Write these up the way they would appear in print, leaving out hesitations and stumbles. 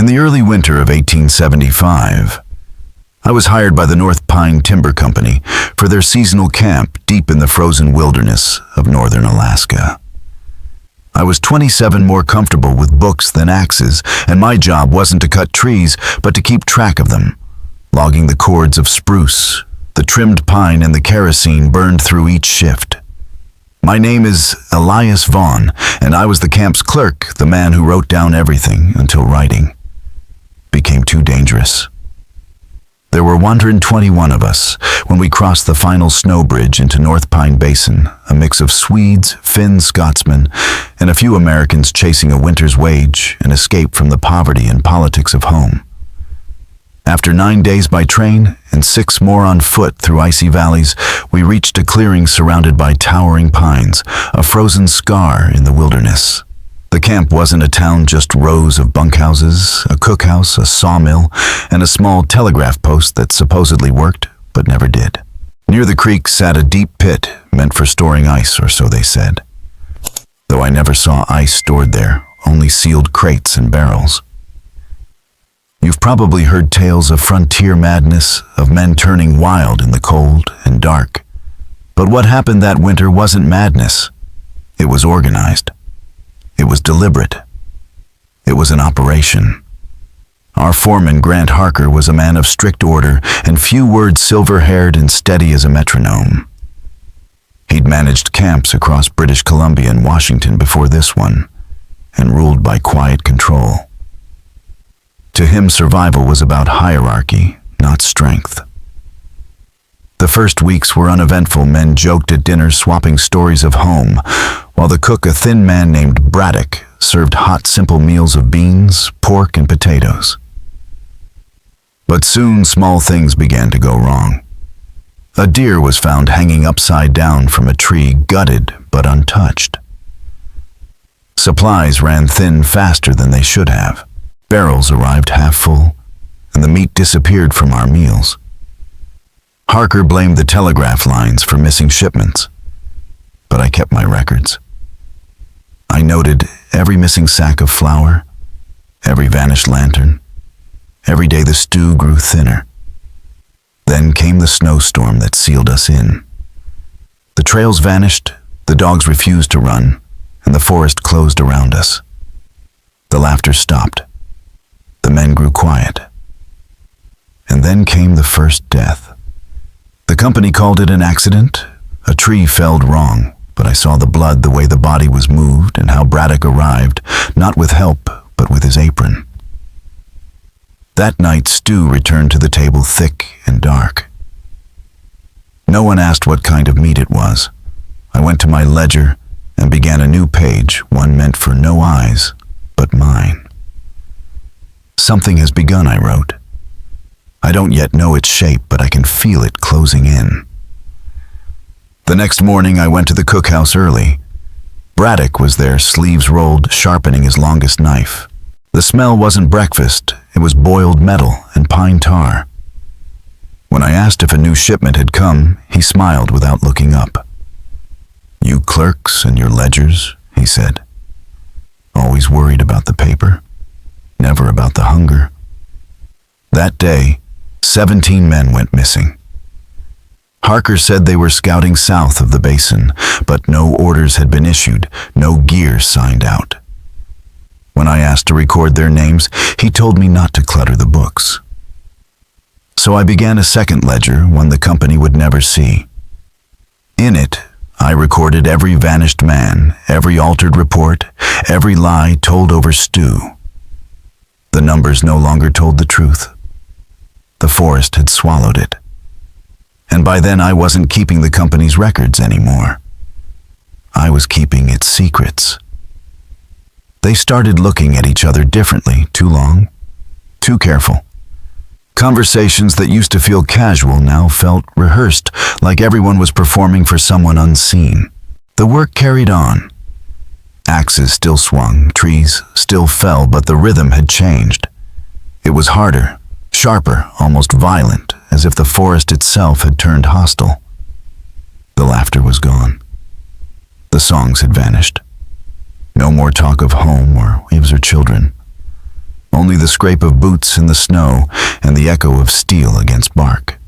In the early winter of 1875, I was hired by the North Pine Timber Company for their seasonal camp deep in the frozen wilderness of northern Alaska. I was 27 more comfortable with books than axes, and my job wasn't to cut trees, but to keep track of them, logging the cords of spruce, the trimmed pine, and the kerosene burned through each shift. My name is Elias Vaughn, and I was the camp's clerk, the man who wrote down everything until writing became too dangerous. There were 121 of us when we crossed the final snow bridge into North Pine Basin, a mix of Swedes, Finns, Scotsmen, and a few Americans chasing a winter's wage and escape from the poverty and politics of home. After 9 days by train and 6 more on foot through icy valleys, we reached a clearing surrounded by towering pines, a frozen scar in the wilderness. The camp wasn't a town, just rows of bunkhouses, a cookhouse, a sawmill, and a small telegraph post that supposedly worked, but never did. Near the creek sat a deep pit meant for storing ice, or so they said. Though I never saw ice stored there, only sealed crates and barrels. You've probably heard tales of frontier madness, of men turning wild in the cold and dark. But what happened that winter wasn't madness. It was organized. It was deliberate. It was an operation. Our foreman, Grant Harker, was a man of strict order and few words, silver-haired and steady as a metronome. He'd managed camps across British Columbia and Washington before this one, and ruled by quiet control. To him, survival was about hierarchy, not strength. The first weeks were uneventful. Men joked at dinner, swapping stories of home, while the cook, a thin man named Braddock, served hot, simple meals of beans, pork, and potatoes. But soon small things began to go wrong. A deer was found hanging upside down from a tree, gutted but untouched. Supplies ran thin faster than they should have. Barrels arrived half full, and the meat disappeared from our meals. Harker blamed the telegraph lines for missing shipments, but I kept my records. I noted every missing sack of flour, every vanished lantern. Every day the stew grew thinner. Then came the snowstorm that sealed us in. The trails vanished, the dogs refused to run, and the forest closed around us. The laughter stopped. The men grew quiet. And then came the first death. The company called it an accident. A tree felled wrong, but I saw the blood, the way the body was moved, and how Braddock arrived, not with help, but with his apron. That night, stew returned to the table thick and dark. No one asked what kind of meat it was. I went to my ledger and began a new page, one meant for no eyes but mine. Something has begun, I wrote. I don't yet know its shape, but I can feel it closing in. The next morning, I went to the cookhouse early. Braddock was there, sleeves rolled, sharpening his longest knife. The smell wasn't breakfast, it was boiled metal and pine tar. When I asked if a new shipment had come, he smiled without looking up. "You clerks and your ledgers," he said. "Always worried about the paper, never about the hunger." That day, 17 men went missing. Harker said they were scouting south of the basin, but no orders had been issued, no gear signed out. When I asked to record their names, he told me not to clutter the books. So I began a second ledger, one the company would never see. In it, I recorded every vanished man, every altered report, every lie told over stew. The numbers no longer told the truth. The forest had swallowed it. And by then I wasn't keeping the company's records anymore. I was keeping its secrets. They started looking at each other differently, too long, too careful. Conversations that used to feel casual now felt rehearsed, like everyone was performing for someone unseen. The work carried on. Axes still swung, trees still fell, but the rhythm had changed. It was harder, sharper, almost violent, as if the forest itself had turned hostile. The laughter was gone. The songs had vanished. No more talk of home or wives or children. only the scrape of boots in the snow and the echo of steel against bark.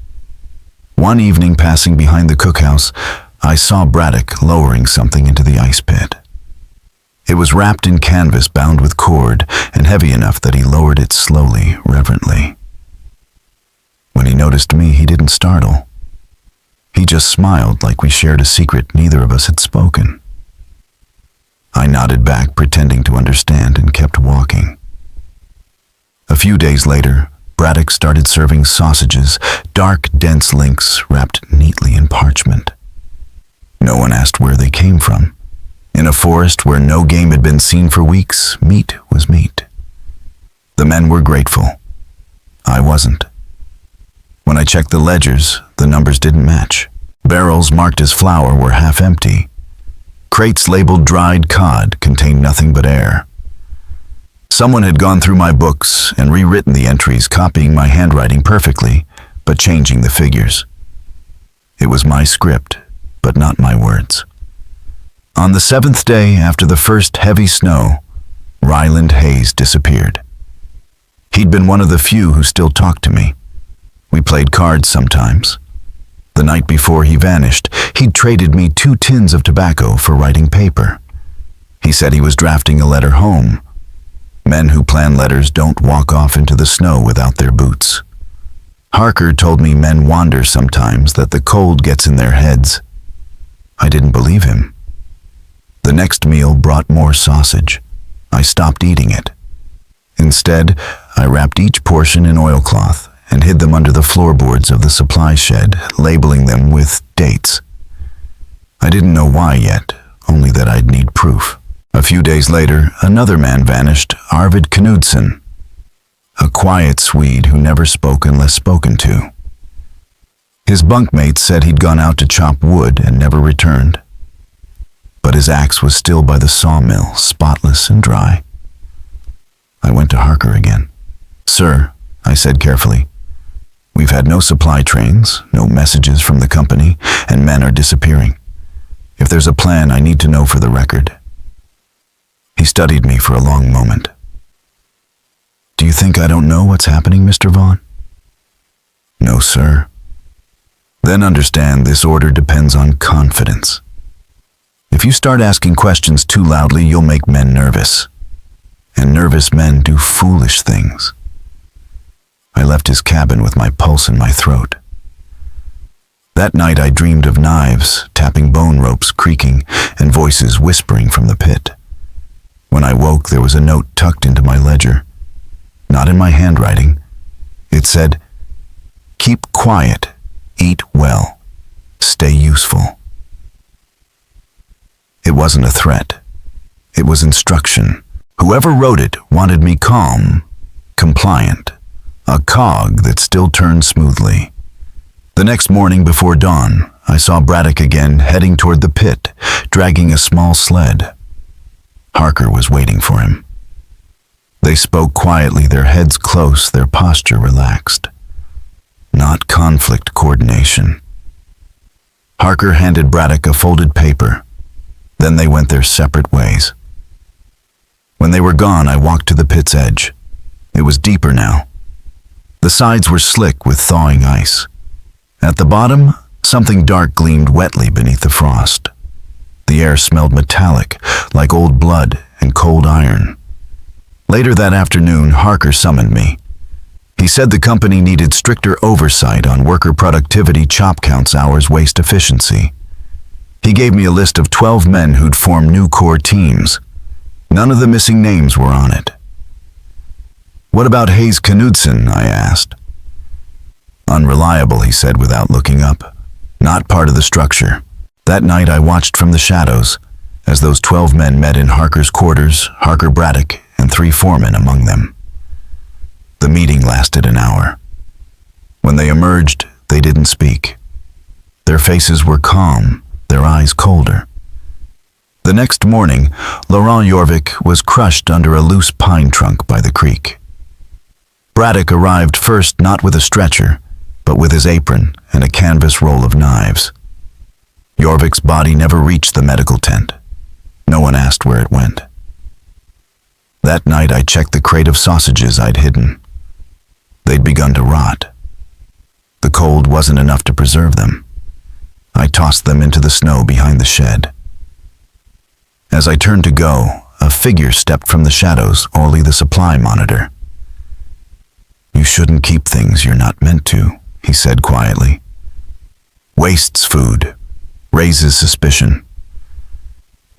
One evening, passing behind the cookhouse, I saw Braddock lowering something into the ice pit. It was wrapped in canvas bound with cord and heavy enough that he lowered it slowly, reverently. When he noticed me, he didn't startle. He just smiled like we shared a secret neither of us had spoken. I nodded back, pretending to understand, and kept walking. A few days later, Braddock started serving sausages, dark, dense links wrapped neatly in parchment. No one asked where they came from. In a forest where no game had been seen for weeks, meat was meat. The men were grateful. I wasn't. When I checked the ledgers, the numbers didn't match. Barrels marked as flour were half empty. Crates labeled dried cod contained nothing but air. Someone had gone through my books and rewritten the entries, copying my handwriting perfectly, but changing the figures. It was my script, but not my words. On the 7th day after the first heavy snow, Ryland Hayes disappeared. He'd been one of the few who still talked to me. We played cards sometimes. The night before he vanished, he'd traded me 2 tins of tobacco for writing paper. He said he was drafting a letter home. Men who plan letters don't walk off into the snow without their boots. Harker told me men wander sometimes, that the cold gets in their heads. I didn't believe him. The next meal brought more sausage. I stopped eating it. Instead, I wrapped each portion in oilcloth and hid them under the floorboards of the supply shed, labeling them with dates. I didn't know why yet, only that I'd need proof. A few days later, another man vanished, Arvid Knudsen, a quiet Swede who never spoke unless spoken to. His bunkmates said he'd gone out to chop wood and never returned. But his axe was still by the sawmill, spotless and dry. I went to Harker again. "Sir," I said carefully, "we've had no supply trains, no messages from the company, and men are disappearing. If there's a plan, I need to know for the record." He studied me for a long moment. "Do you think I don't know what's happening, Mr. Vaughn?" "No, sir." "Then understand this order depends on confidence. If you start asking questions too loudly, you'll make men nervous. And nervous men do foolish things." I left his cabin with my pulse in my throat. That night I dreamed of knives, tapping bone ropes creaking, and voices whispering from the pit. When I woke, there was a note tucked into my ledger. Not in my handwriting. It said, "Keep quiet, eat well, stay useful." It wasn't a threat. It was instruction. Whoever wrote it wanted me calm, compliant, a cog that still turned smoothly. The next morning before dawn, I saw Braddock again heading toward the pit, dragging a small sled. Harker was waiting for him. They spoke quietly, their heads close, their posture relaxed. Not conflict coordination. Harker handed Braddock a folded paper. Then they went their separate ways. When they were gone, I walked to the pit's edge. It was deeper now. The sides were slick with thawing ice. At the bottom, something dark gleamed wetly beneath the frost. The air smelled metallic, like old blood and cold iron. Later that afternoon, Harker summoned me. He said the company needed stricter oversight on worker productivity, chop counts, hours, waste efficiency. He gave me a list of 12 men who'd formed new core teams. None of the missing names were on it. "What about Hayes Knudsen?" I asked. "Unreliable," he said without looking up. "Not part of the structure." That night I watched from the shadows as those 12 men met in Harker's quarters, Harker, Braddock, and 3 foremen among them. The meeting lasted an hour. When they emerged, they didn't speak. Their faces were calm, their eyes colder. The next morning, Laurent Jorvik was crushed under a loose pine trunk by the creek. Braddock arrived first, not with a stretcher, but with his apron and a canvas roll of knives. Jorvik's body never reached the medical tent. No one asked where it went. That night I checked the crate of sausages I'd hidden. They'd begun to rot. The cold wasn't enough to preserve them. I tossed them into the snow behind the shed. As I turned to go, a figure stepped from the shadows, Orly the supply monitor. "You shouldn't keep things you're not meant to," he said quietly. "Wastes food, raises suspicion."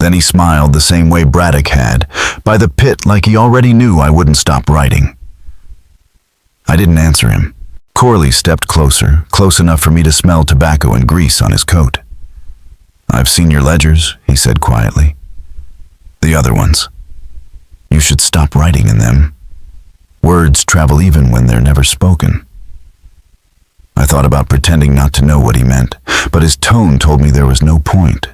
Then he smiled the same way Braddock had, by the pit, like he already knew I wouldn't stop writing. I didn't answer him. Corley stepped closer, close enough for me to smell tobacco and grease on his coat. "I've seen your ledgers," he said quietly. "The other ones. You should stop writing in them. Words travel even when they're never spoken." I thought about pretending not to know what he meant, but his tone told me there was no point.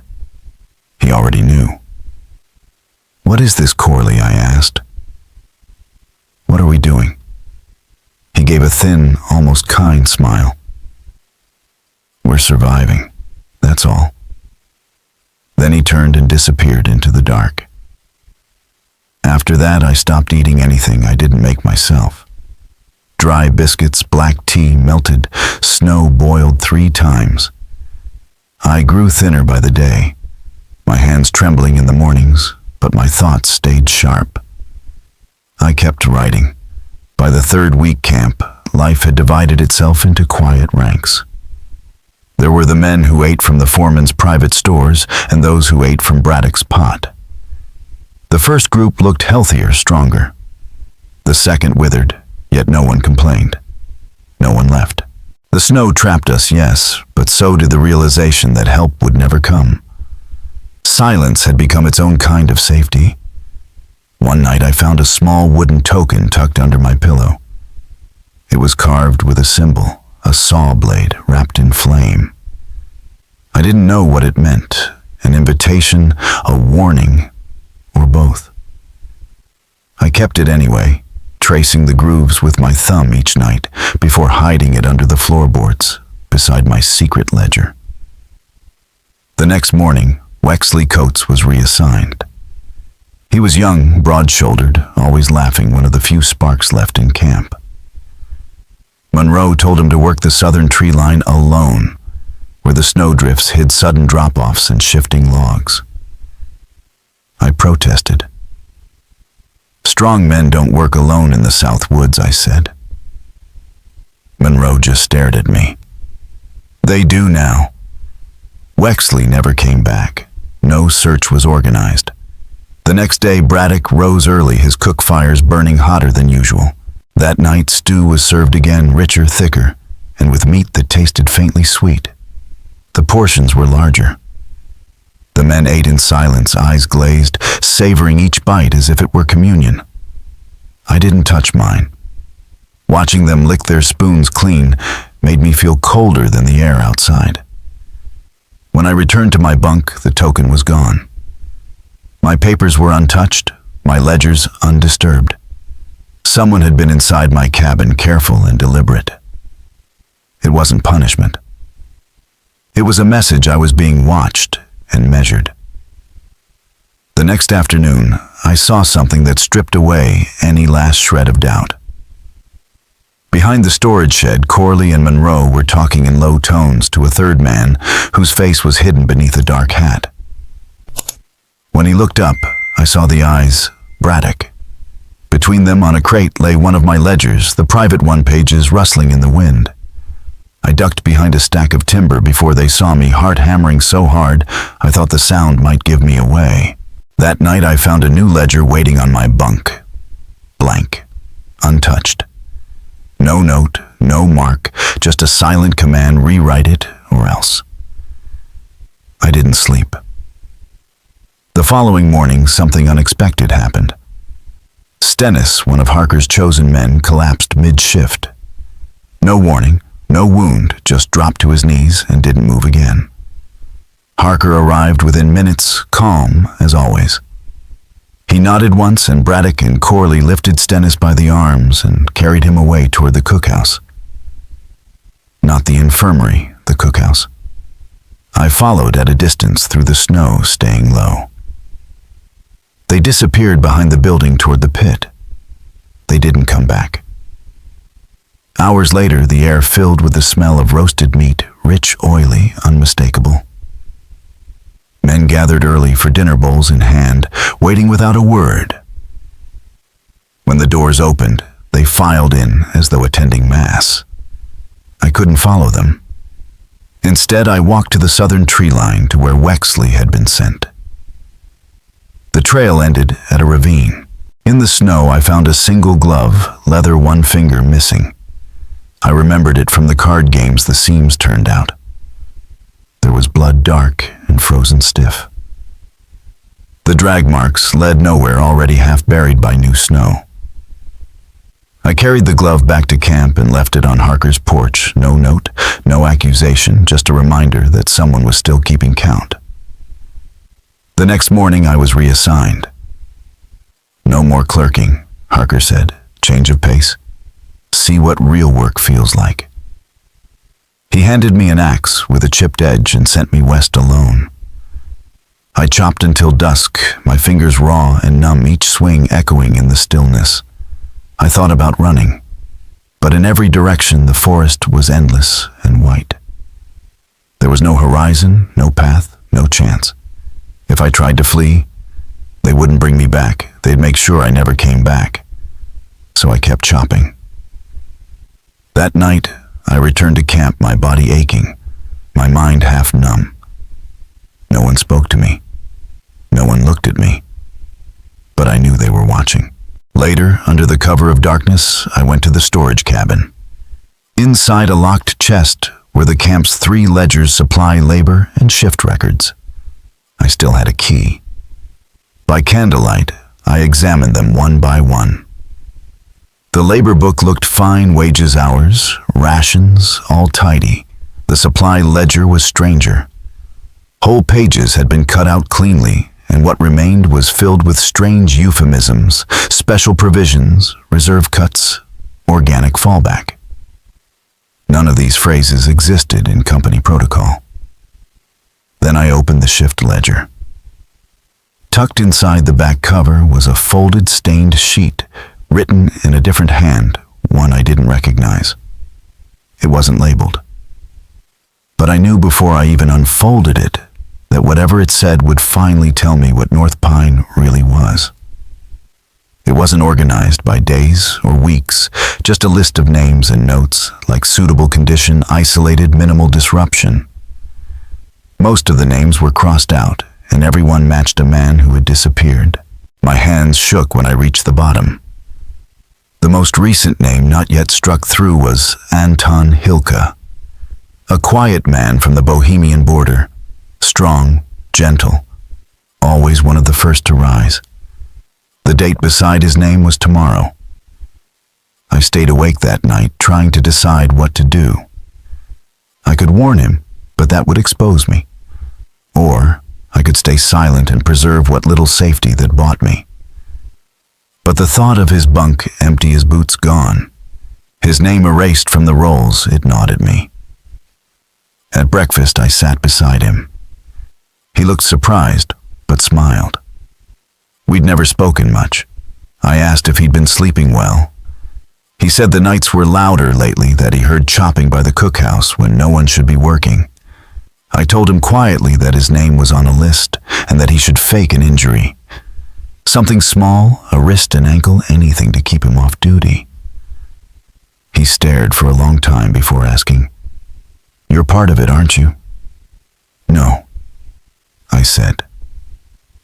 He already knew. "What is this, Corley?" I asked. "What are we doing?" He gave a thin, almost kind smile. "We're surviving, that's all." Then he turned and disappeared into the dark. After that, I stopped eating anything I didn't make myself. Dry biscuits, black tea, melted, snow boiled 3 times. I grew thinner by the day, my hands trembling in the mornings, but my thoughts stayed sharp. I kept writing. By the 3rd week camp, life had divided itself into quiet ranks. There were the men who ate from the foreman's private stores and those who ate from Braddock's pot. The first group looked healthier, stronger. The second withered, yet no one complained. No one left. The snow trapped us, yes, but so did the realization that help would never come. Silence had become its own kind of safety. One night I found a small wooden token tucked under my pillow. It was carved with a symbol, a saw blade wrapped in flame. I didn't know what it meant, an invitation, a warning, or both. I kept it anyway, tracing the grooves with my thumb each night before hiding it under the floorboards beside my secret ledger. The next morning, Wexley Coates was reassigned. He was young, broad-shouldered, always laughing, one of the few sparks left in camp. Monroe told him to work the southern tree line alone, where the snowdrifts hid sudden drop-offs and shifting logs. I protested. "Strong men don't work alone in the South Woods," I said. Monroe just stared at me. "They do now." Wexley never came back. No search was organized. The next day, Braddock rose early, his cook fires burning hotter than usual. That night, stew was served again, richer, thicker, and with meat that tasted faintly sweet. The portions were larger. The men ate in silence, eyes glazed, savoring each bite as if it were communion. I didn't touch mine. Watching them lick their spoons clean made me feel colder than the air outside. When I returned to my bunk, the token was gone. My papers were untouched, my ledgers undisturbed. Someone had been inside my cabin, careful and deliberate. It wasn't punishment. It was a message I was being watched and measured. The next afternoon, I saw something that stripped away any last shred of doubt. Behind the storage shed, Corley and Monroe were talking in low tones to a third man whose face was hidden beneath a dark hat. When he looked up, I saw the eyes, Braddock. Between them on a crate lay one of my ledgers, the private one pages rustling in the wind. I ducked behind a stack of timber before they saw me, heart hammering so hard I thought the sound might give me away. That night I found a new ledger waiting on my bunk. Blank. Untouched. No note, no mark, just a silent command: rewrite it or else. I didn't sleep. The following morning, something unexpected happened. Stennis, one of Harker's chosen men, collapsed mid-shift. No warning, no wound, just dropped to his knees and didn't move again. Harker arrived within minutes, calm as always. He nodded once, and Braddock and Corley lifted Stennis by the arms and carried him away toward the cookhouse. Not the infirmary, the cookhouse. I followed at a distance through the snow, staying low. They disappeared behind the building toward the pit. They didn't come back. Hours later, the air filled with the smell of roasted meat, rich, oily, unmistakable. Men gathered early for dinner bowls in hand, waiting without a word. When the doors opened, they filed in as though attending mass. I couldn't follow them. Instead, I walked to the southern tree line to where Wexley had been sent. The trail ended at a ravine. In the snow, I found a single glove, leather one finger missing. I remembered it from the card games the seams turned out. There was blood dark and frozen stiff. The drag marks led nowhere, already half buried by new snow. I carried the glove back to camp and left it on Harker's porch. No note, no accusation, just a reminder that someone was still keeping count. The next morning I was reassigned. "No more clerking," Harker said. "Change of pace. See what real work feels like." He handed me an axe with a chipped edge and sent me west alone. I chopped until dusk, my fingers raw and numb, each swing echoing in the stillness. I thought about running, but in every direction the forest was endless and white. There was no horizon, no path, no chance. If I tried to flee, they wouldn't bring me back. They'd make sure I never came back. So I kept chopping. That night, I returned to camp, my body aching, my mind half numb. No one spoke to me. No one looked at me. But I knew they were watching. Later, under the cover of darkness, I went to the storage cabin. Inside a locked chest were the camp's 3 ledgers, supply, labor, and shift records. I still had a key. By candlelight, I examined them one by one. The labor book looked fine, wages, hours, rations, all tidy. The supply ledger was stranger. Whole pages had been cut out cleanly, and what remained was filled with strange euphemisms, special provisions, reserve cuts, organic fallback. None of these phrases existed in company protocol. Then I opened the shift ledger. Tucked inside the back cover was a folded, stained sheet, written in a different hand, one I didn't recognize. It wasn't labeled. But I knew before I even unfolded it that whatever it said would finally tell me what North Pine really was. It wasn't organized by days or weeks, just a list of names and notes, like suitable condition, isolated, minimal disruption. Most of the names were crossed out, and everyone matched a man who had disappeared. My hands shook when I reached the bottom. The most recent name not yet struck through was Anton Hilke, a quiet man from the Bohemian border, strong, gentle, always one of the first to rise. The date beside his name was tomorrow. I stayed awake that night, trying to decide what to do. I could warn him, but that would expose me. Or I could stay silent and preserve what little safety that bought me. But the thought of his bunk, empty, his boots gone, his name erased from the rolls, it gnawed at me. At breakfast, I sat beside him. He looked surprised, but smiled. We'd never spoken much. I asked if he'd been sleeping well. He said the nights were louder lately, that he heard chopping by the cookhouse when no one should be working. I told him quietly that his name was on a list and that he should fake an injury. Something small, a wrist and ankle, anything to keep him off duty. He stared for a long time before asking, "You're part of it, aren't you?" "No," I said,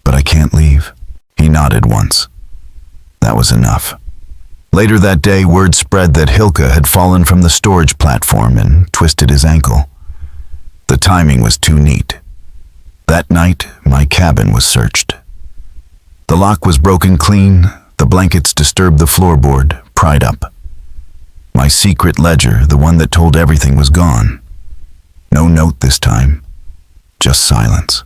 "but I can't leave." He nodded once. That was enough. Later that day, word spread that Hilke had fallen from the storage platform and twisted his ankle. The timing was too neat. That night, my cabin was searched. The lock was broken clean, the blankets disturbed the floorboard, pried up. My secret ledger, the one that told everything, was gone. No note this time, just silence.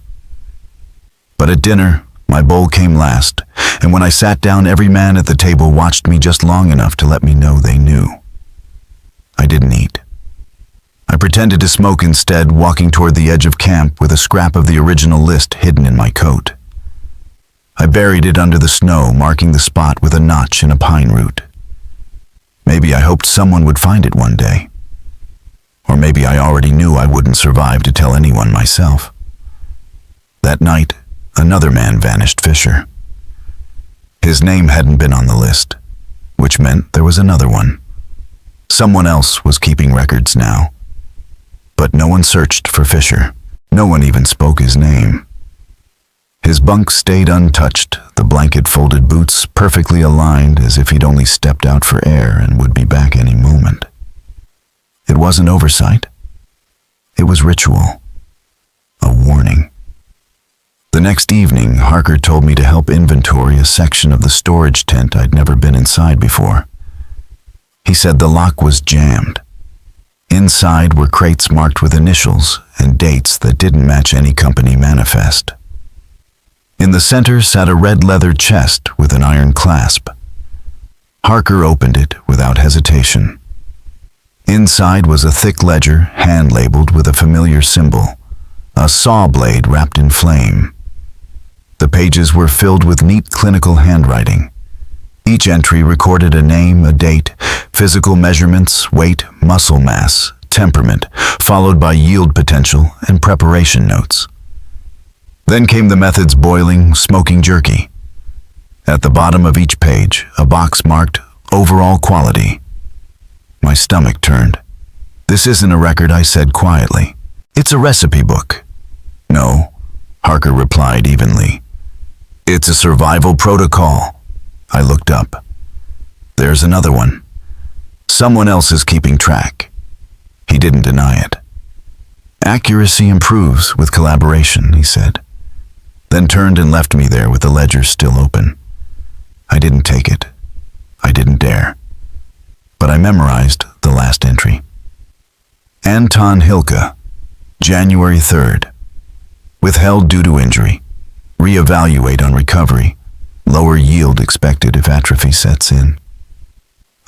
But at dinner, my bowl came last, and when I sat down, every man at the table watched me just long enough to let me know they knew. I didn't eat. I pretended to smoke instead, walking toward the edge of camp with a scrap of the original list hidden in my coat. I buried it under the snow, marking the spot with a notch in a pine root. Maybe I hoped someone would find it one day. Or maybe I already knew I wouldn't survive to tell anyone myself. That night, another man vanished Fisher. His name hadn't been on the list, which meant there was another one. Someone else was keeping records now. But no one searched for Fisher. No one even spoke his name. His bunk stayed untouched, the blanket-folded boots perfectly aligned as if he'd only stepped out for air and would be back any moment. It wasn't oversight. It was ritual. A warning. The next evening, Harker told me to help inventory a section of the storage tent I'd never been inside before. He said the lock was jammed. Inside were crates marked with initials and dates that didn't match any company manifest. In the center sat a red leather chest with an iron clasp. Harker opened it without hesitation. Inside was a thick ledger, hand-labeled with a familiar symbol, a saw blade wrapped in flame. The pages were filled with neat clinical handwriting. Each entry recorded a name, a date, physical measurements, weight, muscle mass, temperament, followed by yield potential and preparation notes. Then came the methods: boiling, smoking jerky. At the bottom of each page, a box marked overall quality. My stomach turned. "This isn't a record," I said quietly. "It's a recipe book." "No," Harker replied evenly. "It's a survival protocol." I looked up. "There's another one. Someone else is keeping track." He didn't deny it. "Accuracy improves with collaboration," he said. Then turned and left me there with the ledger still open. I didn't take it. I didn't dare. But I memorized the last entry. Anton Hilke, January 3rd. Withheld due to injury. Reevaluate on recovery. Lower yield expected if atrophy sets in.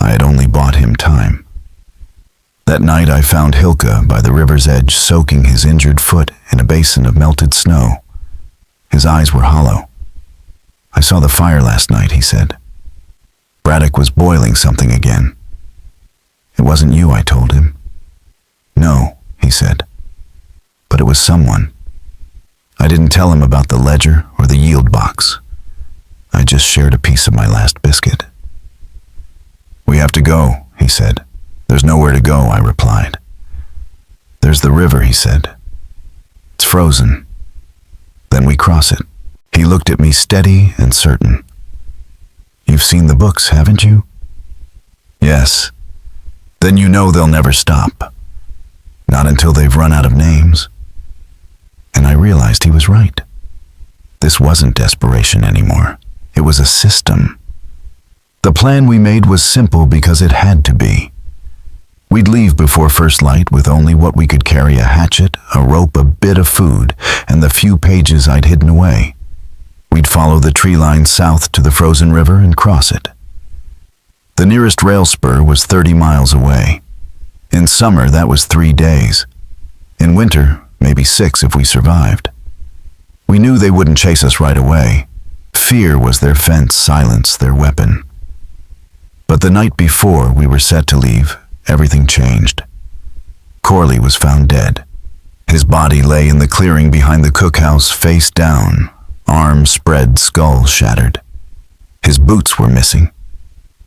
I had only bought him time. That night I found Hilke by the river's edge, soaking his injured foot in a basin of melted snow. His eyes were hollow. "I saw the fire last night," he said. "Braddock was boiling something again." "It wasn't you," I told him. "No," he said. "But it was someone." I didn't tell him about the ledger or the yield box. I just shared a piece of my last biscuit. "We have to go," he said. "There's nowhere to go," I replied. "There's the river," he said. "It's frozen. Then we cross it." He looked at me steady and certain. "You've seen the books, haven't you?" "Yes." "Then you know they'll never stop." "Not until they've run out of names." And I realized he was right. This wasn't desperation anymore. It was a system. The plan we made was simple because it had to be. We'd leave before first light with only what we could carry: a hatchet, a rope, a bit of food, and the few pages I'd hidden away. We'd follow the tree line south to the frozen river and cross it. The nearest rail spur was 30 miles away. In summer, that was 3 days. In winter, maybe 6 if we survived. We knew they wouldn't chase us right away. Fear was their fence, silence their weapon. But the night before we were set to leave, everything changed. Corley was found dead. His body lay in the clearing behind the cookhouse, face down, arms spread, skull shattered. His boots were missing.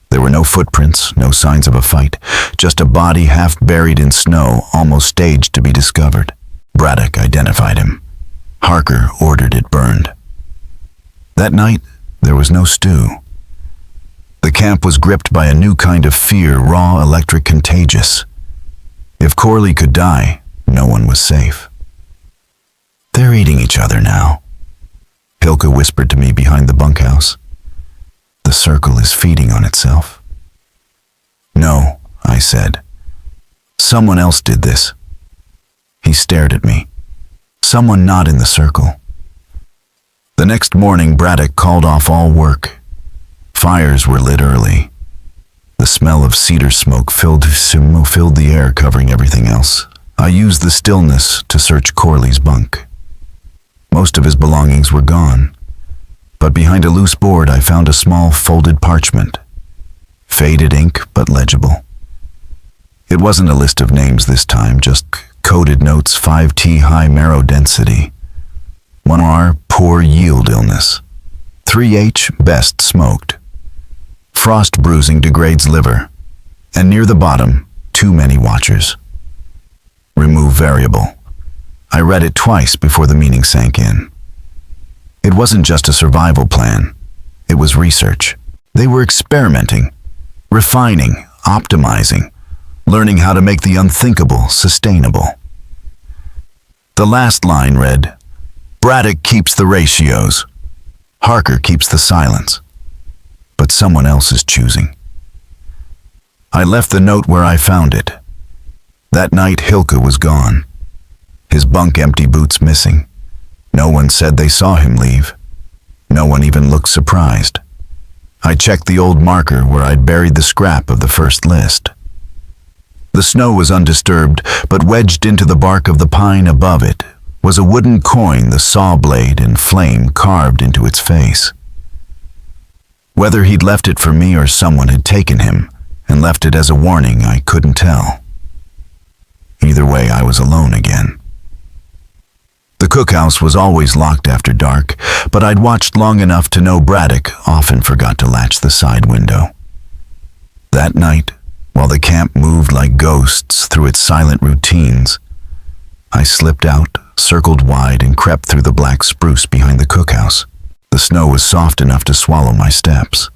There were no footprints, no signs of a fight, just a body half buried in snow, almost staged to be discovered. Braddock identified him. Harker ordered it burned. That night, there was no stew. The camp was gripped by a new kind of fear, raw, electric, contagious. If Corley could die, no one was safe. "They're eating each other now," Hilke whispered to me behind the bunkhouse. "The circle is feeding on itself." "No," I said. "Someone else did this." He stared at me. "Someone not in the circle." The next morning, Braddock called off all work. Fires were lit early. The smell of cedar smoke filled the air, covering everything else. I used the stillness to search Corley's bunk. Most of his belongings were gone. but behind a loose board I found a small folded parchment. Faded ink, but legible. It wasn't a list of names this time, just coded notes: 5T high marrow density, 1R poor yield illness, 3H best smoked, frost bruising degrades liver, and near the bottom, too many watchers. Remove variable. I read it twice before the meaning sank in. It wasn't just a survival plan. It was research. They were experimenting, refining, optimizing, learning how to make the unthinkable sustainable. The last line read, "Braddock keeps the ratios. Harker keeps the silence. But someone else is choosing." I left the note where I found it. That night, Hilke was gone. His bunk empty, boots missing. No one said they saw him leave. No one even looked surprised. I checked the old marker where I'd buried the scrap of the first list. The snow was undisturbed, but wedged into the bark of the pine above it was a wooden coin, the saw blade and flame carved into its face. Whether he'd left it for me or someone had taken him and left it as a warning, I couldn't tell. Either way, I was alone again. The cookhouse was always locked after dark, but I'd watched long enough to know Braddock often forgot to latch the side window. That night, while the camp moved like ghosts through its silent routines, I slipped out, circled wide, and crept through the black spruce behind the cookhouse. The snow was soft enough to swallow my steps.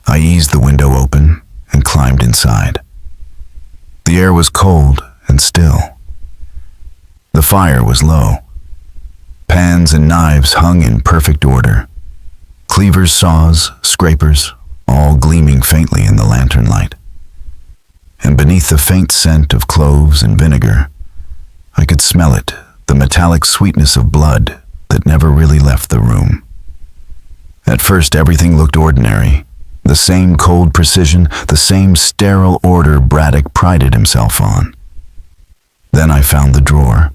I eased the window open and climbed inside. The air was cold and still. The fire was low. Pans and knives hung in perfect order. Cleavers, saws, scrapers, all gleaming faintly in the lantern light. And beneath the faint scent of cloves and vinegar, I could smell it, the metallic sweetness of blood that never really left the room. At first, everything looked ordinary. The same cold precision, the same sterile order Braddock prided himself on. Then I found the drawer.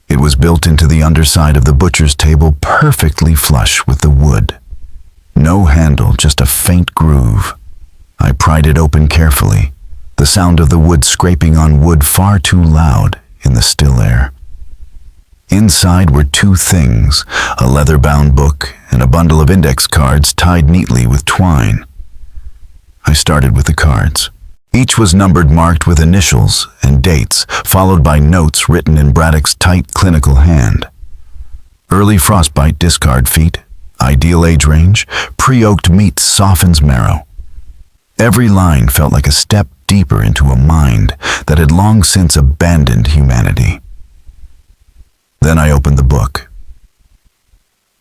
It was built into the underside of the butcher's table, perfectly flush with the wood. No handle, just a faint groove. I pried it open carefully, the sound of the wood scraping on wood far too loud in the still air. Inside were two things, a leather-bound book and a bundle of index cards tied neatly with twine. I started with the cards. Each was numbered, marked with initials and dates, followed by notes written in Braddock's tight, clinical hand. Early frostbite, discard feet. Ideal age range. Pre-oaked meat softens marrow. Every line felt like a step deeper into a mind that had long since abandoned humanity. Then I opened the book.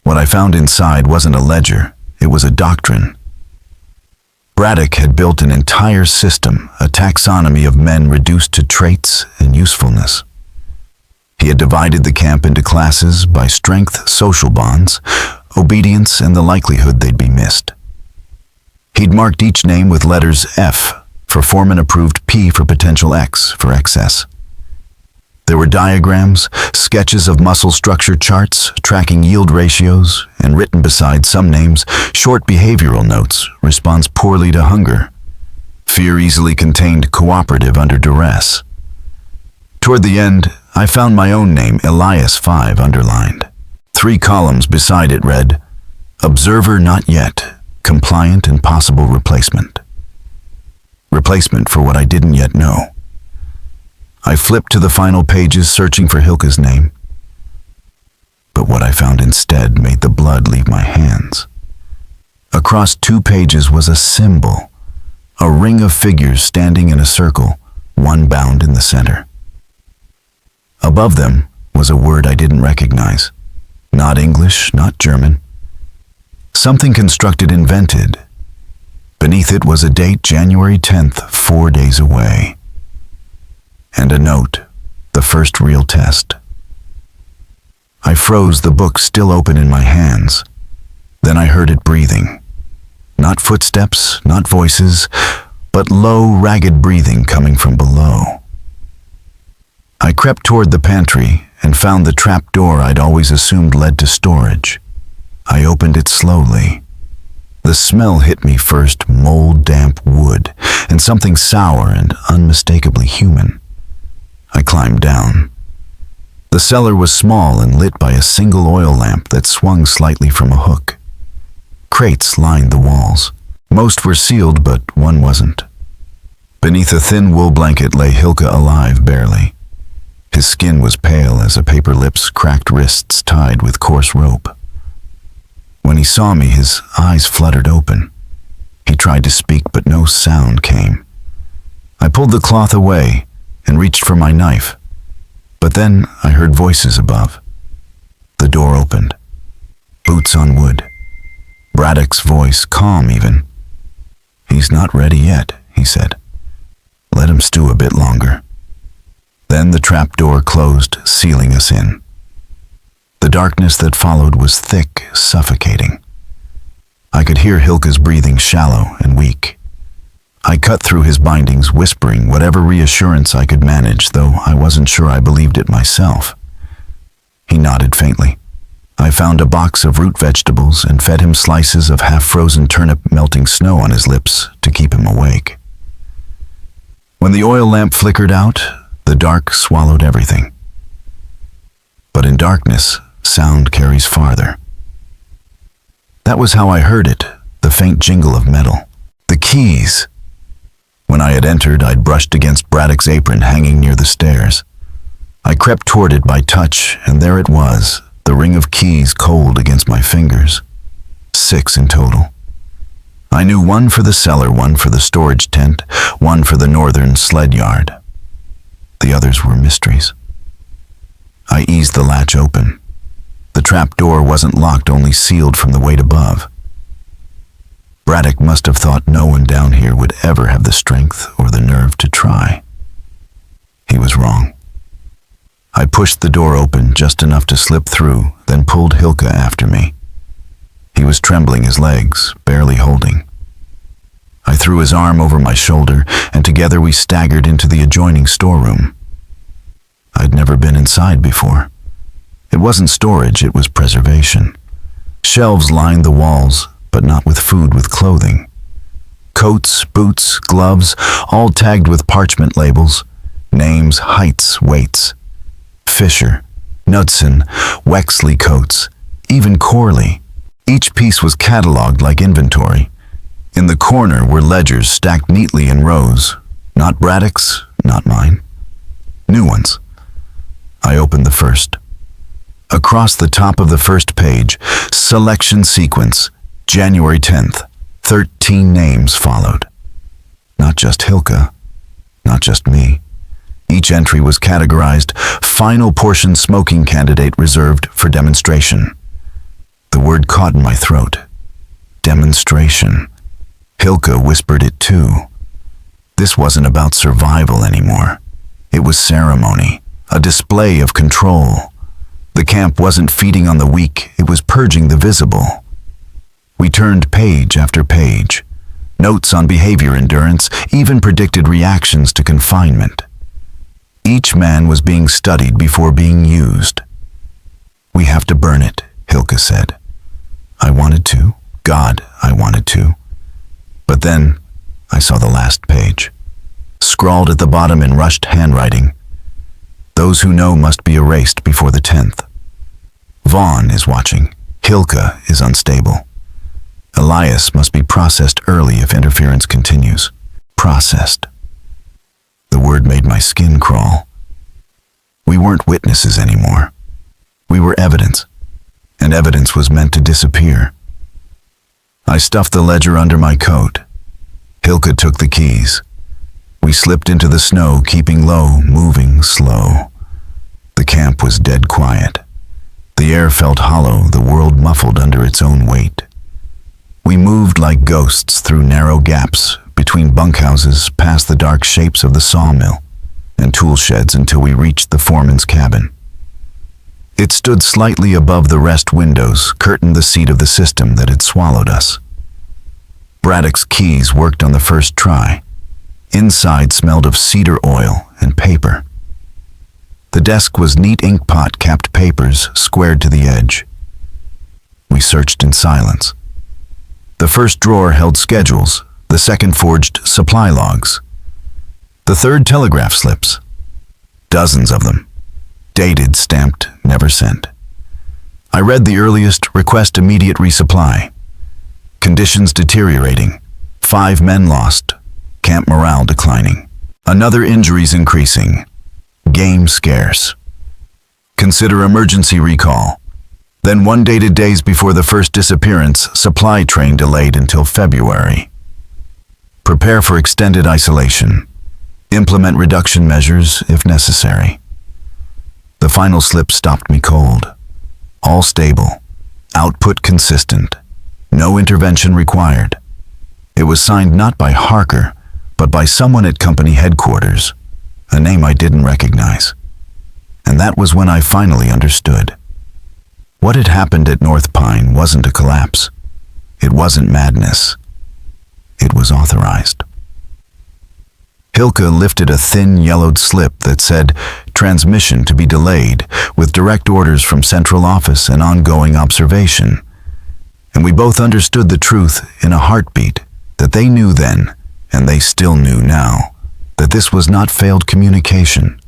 What I found inside wasn't a ledger, it was a doctrine. Braddock had built an entire system, a taxonomy of men reduced to traits and usefulness. He had divided the camp into classes by strength, social bonds, obedience, and the likelihood they'd be missed. He'd marked each name with letters F for foreman-approved, P for potential, X for excess. There were diagrams, sketches of muscle structure charts, tracking yield ratios, and written beside some names, short behavioral notes: responds poorly to hunger, fear easily contained, cooperative under duress. Toward the end, I found my own name, Elias 5, underlined. 3 columns beside it read, "Observer not yet, compliant and possible replacement." Replacement for what I didn't yet know. I flipped to the final pages, searching for Hilke's name. But what I found instead made the blood leave my hands. Across 2 pages was a symbol, a ring of figures standing in a circle, one bound in the center. Above them was a word I didn't recognize. Not English, not German. Something constructed, invented. Beneath it was a date, January 10th, 4 days away. And a note, the first real test. I froze, the book still open in my hands. Then I heard it breathing. Not footsteps, not voices, but low, ragged breathing coming from below. I crept toward the pantry and found the trap door I'd always assumed led to storage. I opened it slowly. The smell hit me first, mold-damp wood, and something sour and unmistakably human. I climbed down. The cellar was small and lit by a single oil lamp that swung slightly from a hook. Crates lined the walls. Most were sealed, but one wasn't. Beneath a thin wool blanket lay Hilka alive barely. His skin was pale as a paper lip's cracked wrists tied with coarse rope. When he saw me, his eyes fluttered open. He tried to speak, but no sound came. I pulled the cloth away and reached for my knife. But then I heard voices above. The door opened. Boots on wood. Braddock's voice, calm even. "He's not ready yet," he said. "Let him stew a bit longer." Then the trap door closed, sealing us in. The darkness that followed was thick, suffocating. I could hear Hilka's breathing shallow and weak. I cut through his bindings, whispering whatever reassurance I could manage, though I wasn't sure I believed it myself. He nodded faintly. I found a box of root vegetables and fed him slices of half-frozen turnip, melting snow on his lips to keep him awake. When the oil lamp flickered out, the dark swallowed everything. But in darkness, sound carries farther. That was how I heard it, the faint jingle of metal. The keys! When I had entered, I'd brushed against Braddock's apron hanging near the stairs. I crept toward it by touch, and there it was, the ring of keys cold against my fingers. 6 in total. I knew one for the cellar, one for the storage tent, one for the northern sled yard. The others were mysteries. I eased the latch open. The trap door wasn't locked, only sealed from the weight above. Braddock must have thought no one down here would ever have the strength or the nerve to try. He was wrong. I pushed the door open just enough to slip through, then pulled Hilka after me. He was trembling his legs, barely holding. I threw his arm over my shoulder, and together we staggered into the adjoining storeroom. I'd never been inside before. It wasn't storage, it was preservation. Shelves lined the walls, but not with food, with clothing. Coats, boots, gloves, all tagged with parchment labels, names, heights, weights. Fisher, Knudsen, Wexley coats, even Corley. Each piece was cataloged like inventory. In the corner were ledgers stacked neatly in rows. Not Braddock's, not mine. New ones. I opened the first. Across the top of the first page, selection sequence, January 10th, 13 names followed. Not just Hilka, not just me. Each entry was categorized, final portion smoking candidate reserved for demonstration. The word caught in my throat. Demonstration. Hilka whispered it too. This wasn't about survival anymore. It was ceremony, a display of control. The camp wasn't feeding on the weak, it was purging the visible. We turned page after page. Notes on behavior endurance, even predicted reactions to confinement. Each man was being studied before being used. "We have to burn it," Hilka said. I wanted to. God, I wanted to. But then I saw the last page. Scrawled at the bottom in rushed handwriting. Those who know must be erased before the 10th. Vaughn is watching. Hilka is unstable. Elias must be processed early if interference continues. Processed. The word made my skin crawl. We weren't witnesses anymore. We were evidence, and evidence was meant to disappear. I stuffed the ledger under my coat. Hilka took the keys. We slipped into the snow, keeping low, moving slow. The camp was dead quiet. The air felt hollow, the world muffled under its own weight. We moved like ghosts through narrow gaps, between bunkhouses, past the dark shapes of the sawmill and tool sheds until we reached the foreman's cabin. It stood slightly above the rest windows, curtained the seat of the system that had swallowed us. Braddock's keys worked on the first try. Inside smelled of cedar oil and paper. The desk was neat inkpot capped papers squared to the edge. We searched in silence. The first drawer held schedules, the second forged supply logs. The third telegraph slips. Dozens of them. Dated, stamped, never sent. I read the earliest: request immediate resupply. Conditions deteriorating. 5 men lost. Camp morale declining. Another injuries increasing. Game scarce. Consider emergency recall. Then one dated days before the first disappearance, supply train delayed until February. Prepare for extended isolation. Implement reduction measures if necessary. The final slip stopped me cold. All stable. Output consistent. No intervention required. It was signed not by Harker, but by someone at company headquarters, a name I didn't recognize. And that was when I finally understood. What had happened at North Pine wasn't a collapse. It wasn't madness. It was authorized. Hilke lifted a thin yellowed slip that said, "Transmission to be delayed, with direct orders from central office and ongoing observation." And we both understood the truth in a heartbeat, that they knew then, and they still knew now, that this was not failed communication,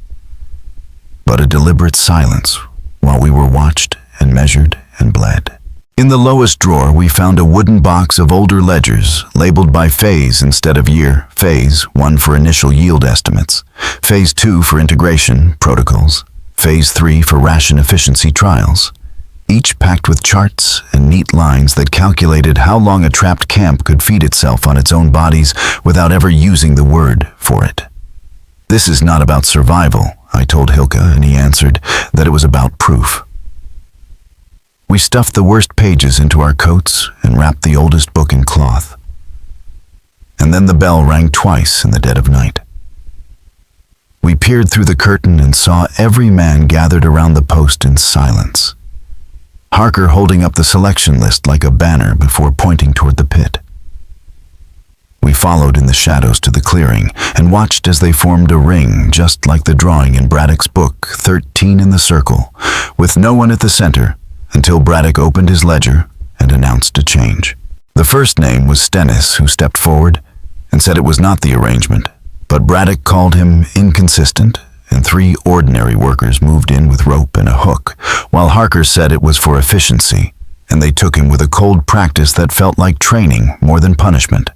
but a deliberate silence while we were watched and measured and bled. In the lowest drawer, we found a wooden box of older ledgers labeled by phase instead of year. Phase 1 for initial yield estimates, Phase 2 for integration protocols, Phase 3 for ration efficiency trials, each packed with charts and neat lines that calculated how long a trapped camp could feed itself on its own bodies without ever using the word for it. "This is not about survival," I told Hilke, and he answered that it was about proof. We stuffed the worst pages into our coats and wrapped the oldest book in cloth. And then the bell rang twice in the dead of night. We peered through the curtain and saw every man gathered around the post in silence. Harker holding up the selection list like a banner before pointing toward the pit. We followed in the shadows to the clearing and watched as they formed a ring, just like the drawing in Braddock's book, 13 in the circle, with no one at the center, until Braddock opened his ledger and announced a change. The first name was Stennis, who stepped forward and said it was not the arrangement, but Braddock called him inconsistent, and 3 ordinary workers moved in with rope and a hook, while Harker said it was for efficiency, and they took him with a cold practice that felt like training more than punishment.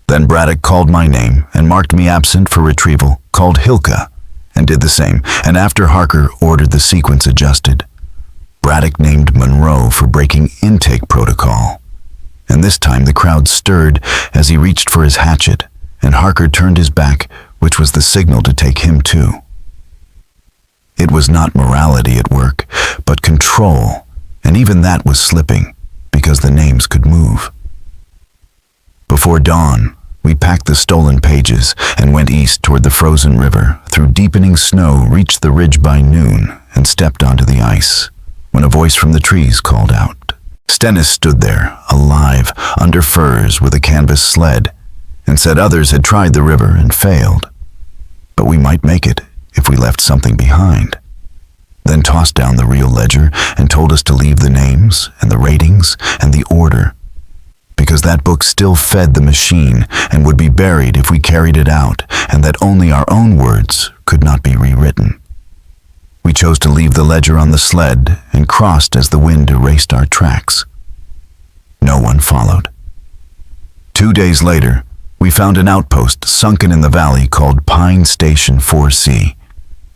Then Braddock called my name and marked me absent for retrieval, called Hilke, and did the same, and after Harker ordered the sequence adjusted, Braddock named Monroe for breaking intake protocol. And this time the crowd stirred as he reached for his hatchet, and Harker turned his back, which was the signal to take him too. It was not morality at work, but control, and even that was slipping, because the names could move. Before dawn, we packed the stolen pages and went east toward the frozen river, through deepening snow, reached the ridge by noon, and stepped onto the ice, when a voice from the trees called out. Stennis stood there, alive, under firs with a canvas sled, and said others had tried the river and failed, but we might make it if we left something behind. Then tossed down the real ledger and told us to leave the names and the ratings and the order, because that book still fed the machine and would be buried if we carried it out, and that only our own words could not be rewritten. We chose to leave the ledger on the sled and crossed as the wind erased our tracks. No one followed. 2 days later, we found an outpost sunken in the valley called Pine Station 4C,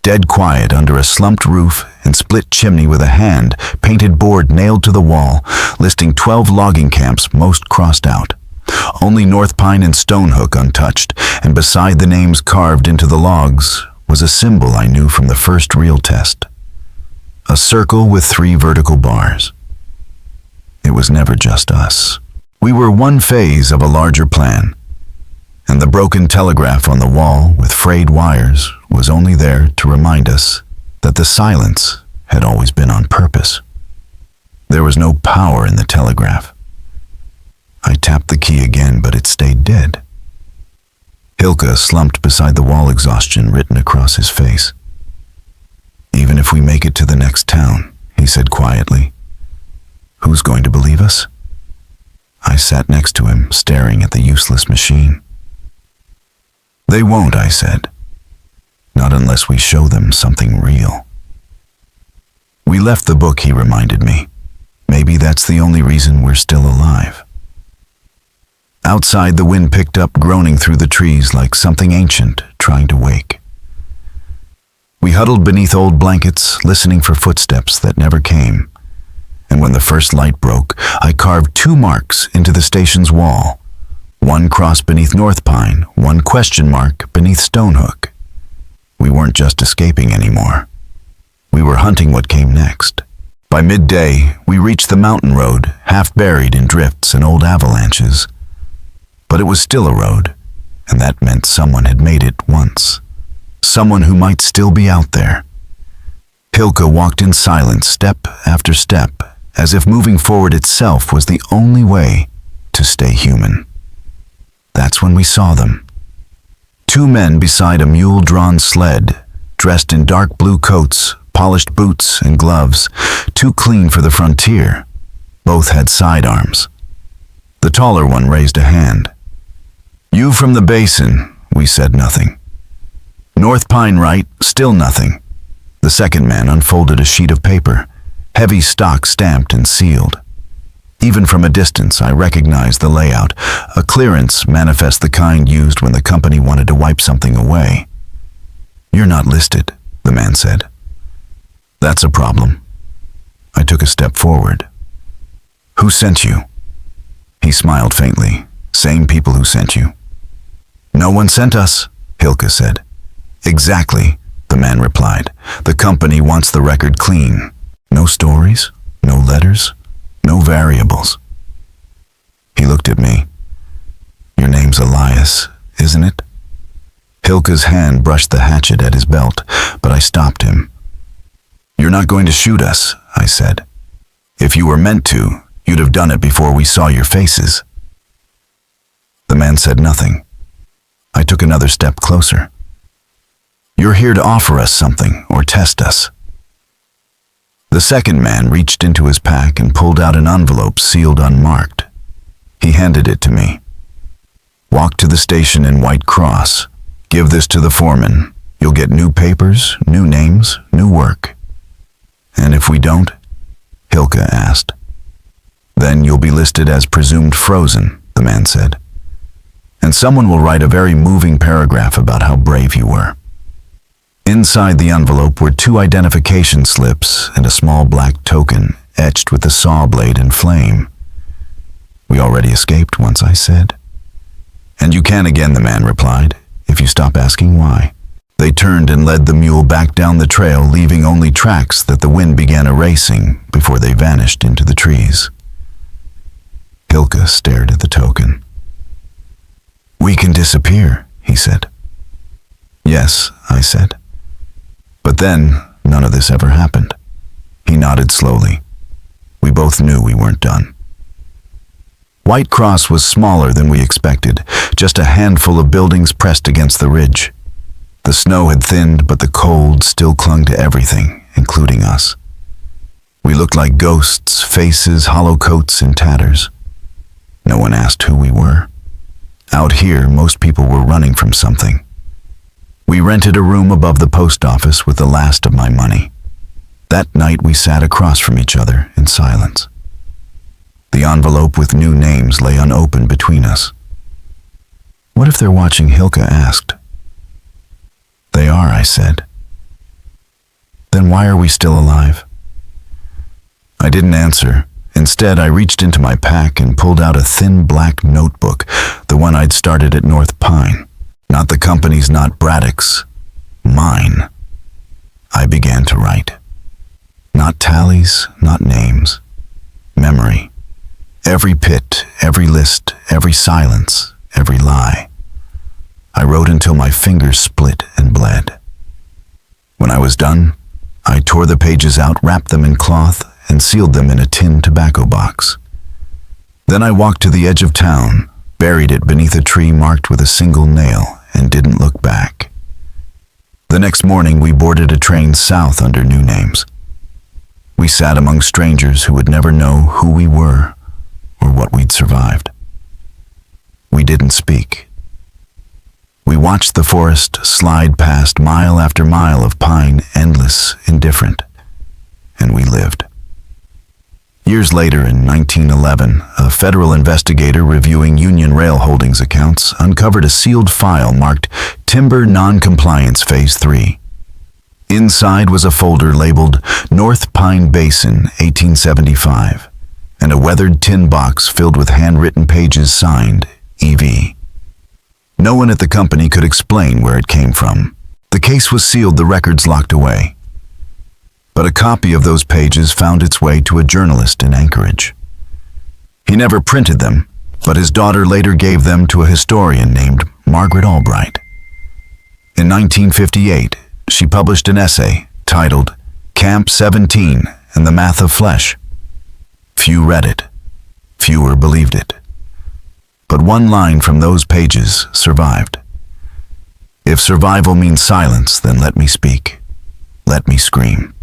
dead quiet under a slumped roof and split chimney with a hand-painted board nailed to the wall, listing 12 logging camps, most crossed out. Only North Pine and Stonehook untouched, and beside the names carved into the logs was a symbol I knew from the first real test. A circle with 3 vertical bars. It was never just us. We were one phase of a larger plan, and the broken telegraph on the wall with frayed wires was only there to remind us that the silence had always been on purpose. There was no power in the telegraph. I tapped the key again, but it stayed dead. Hilke slumped beside the wall, exhaustion written across his face. "Even if we make it to the next town," he said quietly, Who's going to believe us? I sat next to him, staring at the useless machine. They won't, I said. Not unless we show them something real. We left the book, he reminded me. Maybe that's the only reason we're still alive. Outside, the wind picked up, groaning through the trees like something ancient trying to wake. We huddled beneath old blankets, listening for footsteps that never came. And when the first light broke, I carved 2 marks into the station's wall. One cross beneath North Pine, one question mark beneath Stonehook. We weren't just escaping anymore. We were hunting what came next. By midday, we reached the mountain road, half buried in drifts and old avalanches. But it was still a road, and that meant someone had made it once. Someone who might still be out there. Hilka walked in silence, step after step, as if moving forward itself was the only way to stay human. That's when we saw them. 2 men beside a mule-drawn sled, dressed in dark blue coats, polished boots and gloves, too clean for the frontier. Both had sidearms. The taller one raised a hand. "You from the basin," we said nothing. "North Pine, right? Still nothing." The second man unfolded a sheet of paper, heavy stock stamped and sealed. Even from a distance, I recognized the layout, a clearance manifest the kind used when the company wanted to wipe something away. "You're not listed," the man said. "That's a problem." I took a step forward. "Who sent you?" He smiled faintly. "Same people who sent you." "No one sent us," Hilka said. "Exactly," the man replied. "The company wants the record clean. No stories, no letters, no variables." He looked at me. "Your name's Elias, isn't it?" Hilka's hand brushed the hatchet at his belt, but I stopped him. "You're not going to shoot us," I said. "If you were meant to, you'd have done it before we saw your faces." The man said nothing. I took another step closer. "You're here to offer us something or test us." The second man reached into his pack and pulled out an envelope sealed unmarked. He handed it to me. "Walk to the station in White Cross. Give this to the foreman. You'll get new papers, new names, new work." "And if we don't?" Hilka asked. "Then you'll be listed as presumed frozen," the man said. "And someone will write a very moving paragraph about how brave you were." Inside the envelope were 2 identification slips and a small black token etched with the saw blade in flame. "We already escaped once," I said. "And you can again," the man replied, "if you stop asking why." They turned and led the mule back down the trail, leaving only tracks that the wind began erasing before they vanished into the trees. Hilka stared at the token. "We can disappear," he said. "Yes," I said. "But then, none of this ever happened." He nodded slowly. We both knew we weren't done. White Cross was smaller than we expected, just a handful of buildings pressed against the ridge. The snow had thinned, but the cold still clung to everything, including us. We looked like ghosts, faces, hollow coats, and tatters. No one asked who we were. Out here, most people were running from something. We rented a room above the post office with the last of my money. That night we sat across from each other in silence. The envelope with new names lay unopened between us. "What if they're watching?" Hilka asked. "They are," I said. "Then why are we still alive?" I didn't answer. Instead, I reached into my pack and pulled out a thin black notebook, the one I'd started at North Pine. Not the company's, not Braddock's. Mine. I began to write. Not tallies, not names. Memory. Every pit, every list, every silence, every lie. I wrote until my fingers split and bled. When I was done, I tore the pages out, wrapped them in cloth, and sealed them in a tin tobacco box. Then I walked to the edge of town, buried it beneath a tree marked with a single nail, and didn't look back. The next morning, we boarded a train south under new names. We sat among strangers who would never know who we were or what we'd survived. We didn't speak. We watched the forest slide past mile after mile of pine, endless, indifferent, and we lived. Years later, in 1911, a federal investigator reviewing Union Rail Holdings accounts uncovered a sealed file marked Timber Non-Compliance Phase 3. Inside was a folder labeled North Pine Basin, 1875, and a weathered tin box filled with handwritten pages signed EV. No one at the company could explain where it came from. The case was sealed, the records locked away. But a copy of those pages found its way to a journalist in Anchorage. He never printed them, but his daughter later gave them to a historian named Margaret Albright. In 1958, she published an essay titled Camp 17 and the Math of Flesh. Few read it. Fewer believed it. But one line from those pages survived. If survival means silence, then let me speak. Let me scream.